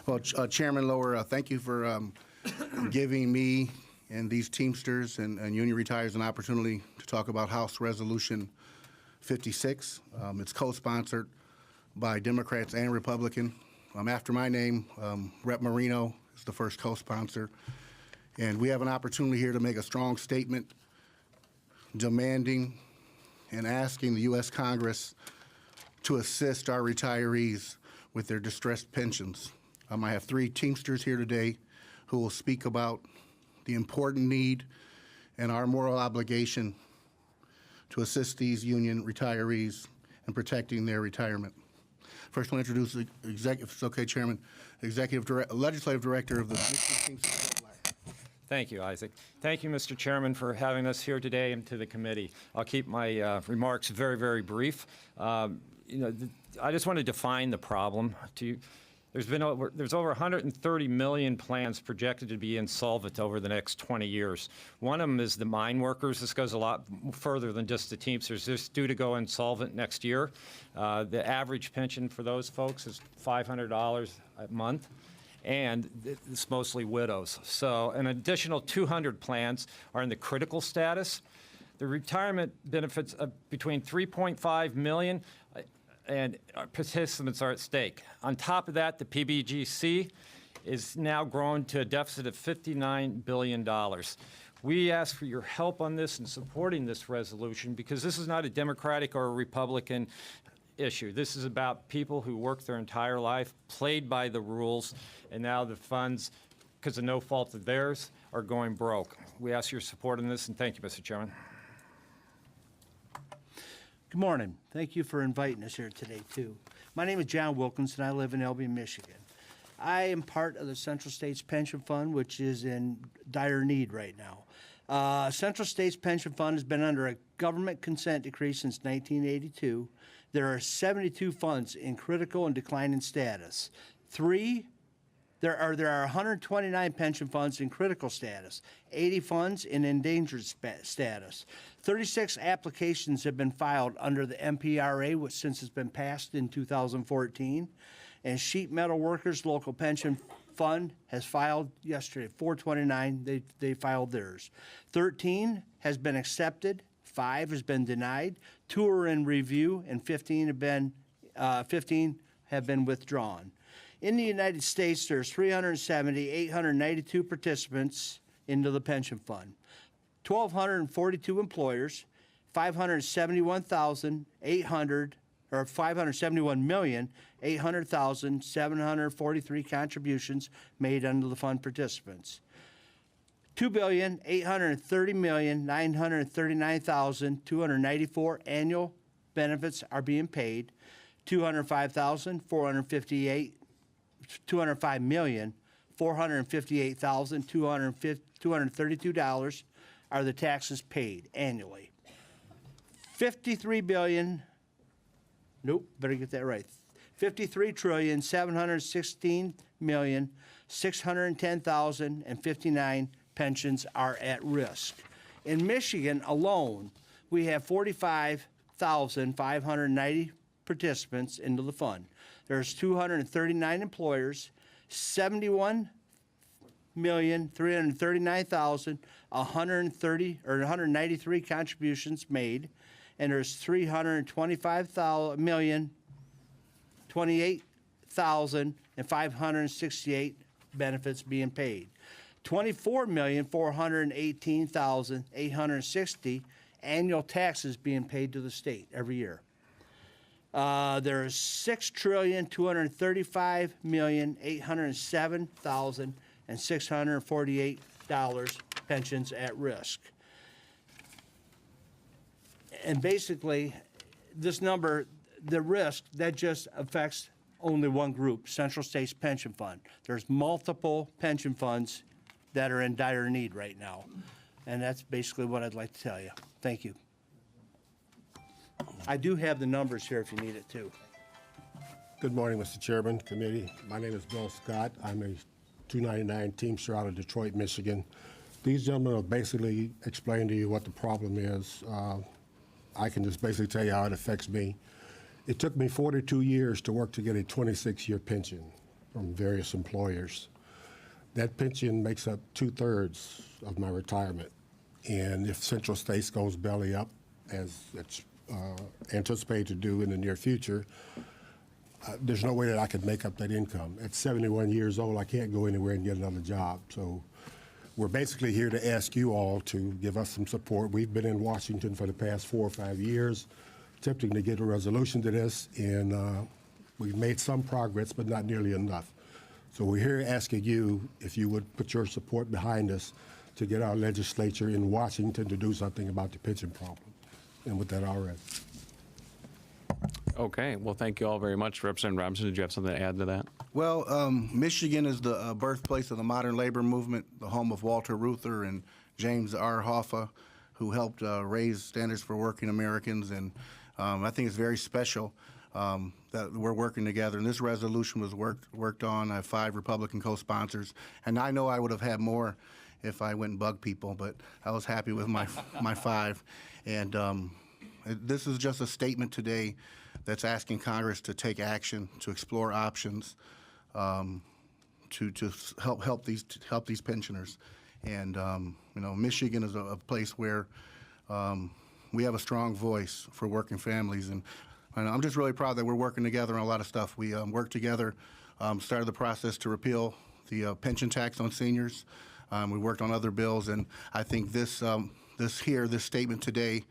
Well, Chairman Lower, thank you for giving me and these Teamsters and union retirees an opportunity to talk about House Resolution 56. It's co-sponsored by Democrats and Republicans. After my name, Rep. Marino is the first co-sponsor. And we have an opportunity here to make a strong statement demanding and asking the U.S. Congress to assist our retirees with their distressed pensions. I have three Teamsters here today who will speak about the important need and our moral obligation to assist these union retirees in protecting their retirement. First, I'll introduce the executive, if it's okay, Chairman, Legislative Director of the Michigan Teamsters. Thank you, Isaac. Thank you, Mr. Chairman, for having us here today and to the committee. I'll keep my remarks very, very brief. I just want to define the problem to you. There's over 130 million plans projected to be insolvent over the next 20 years. One of them is the mine workers. This goes a lot further than just the Teamsters. They're due to go insolvent next year. The average pension for those folks is $500 a month, and it's mostly widows. So an additional 200 plans are in the critical status. The retirement benefits of between 3.5 million and participants are at stake. On top of that, the PBGC is now grown to a deficit of $59 billion. We ask for your help on this and supporting this resolution because this is not a Democratic or a Republican issue. This is about people who worked their entire life, played by the rules, and now the funds, because of no fault of theirs, are going broke. We ask your support on this, and thank you, Mr. Chairman. Good morning. Thank you for inviting us here today, too. My name is John Wilkins, and I live in Albion, Michigan. I am part of the Central States Pension Fund, which is in dire need right now. Central States Pension Fund has been under a government consent decree since 1982. There are 72 funds in critical and declining status. There are 129 pension funds in critical status, 80 funds in endangered status. 36 applications have been filed under the MPRA, which since it's been passed in 2014. And Sheet Metal Workers Local Pension Fund has filed yesterday, 429, they filed theirs. 13 has been accepted, 5 has been denied, 2 are in review, and 15 have been withdrawn. In the United States, there's 892 participants into the pension fund, 1,242 employers, 571,800,743 contributions made under the fund participants. 2,830,939,294 annual benefits are being paid. 205,458,232 are the taxes paid annually. 53,716,610,059 pensions are at risk. In Michigan alone, we have 45,590 participants into the fund. There's 239 employers, 71,339,193 contributions made, and there's 325,028,568 benefits being paid. 24,418,860 annual taxes being paid to the state every year. There's $6,235,807,648 pensions at risk. And basically, this number, the risk, that just affects only one group, Central States Pension Fund. There's multiple pension funds that are in dire need right now. And that's basically what I'd like to tell you. Thank you. I do have the numbers here if you need it too. Good morning, Mr. Chairman, committee. My name is Bill Scott. I'm a 299 Teamster out of Detroit, Michigan. These gentlemen will basically explain to you what the problem is. I can just basically tell you how it affects me. It took me 42 years to work to get a 26-year pension. from various employers. That pension makes up 2/3 of my retirement. And if Central States goes belly up, as it's anticipated to do in the near future, there's no way that I could make up that income. At 71 years old, I can't go anywhere and get another job. So we're basically here to ask you all to give us some support. We've been in Washington for the past 4 or 5 years, attempting to get a resolution to this, and we've made some progress, but not nearly enough. So we're here asking you if you would put your support behind us to get our legislature in Washington to do something about the pension problem. And with that, I'll rest. Okay, well, thank you all very much. Representative Robinson, did you have something to add to that? Well, Michigan is the birthplace of the modern labor movement, the home of Walter Reuther and James R. Hoffa, who helped raise standards for working Americans. And I think it's very special that we're working together. And this resolution was worked on. I have 5 Republican co-sponsors. And I know I would have had more if I went and bugged people, but I was happy with my 5. And this is just a statement today that's asking Congress to take action, to explore options, to help these pensioners. And you know, Michigan is a place where we have a strong voice for working families, and I'm just really proud that we're working together on a lot of stuff. We worked together, started the process to repeal the pension tax on seniors. We worked on other bills, and I think this statement today,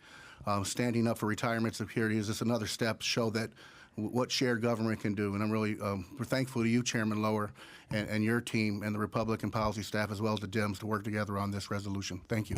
standing up for retirement security, is just another step to show that what shared government can do. And I'm really we're thankful to you, Chairman Lower, and your team and the Republican policy staff, as well as the Dems, to work together on this resolution. Thank you.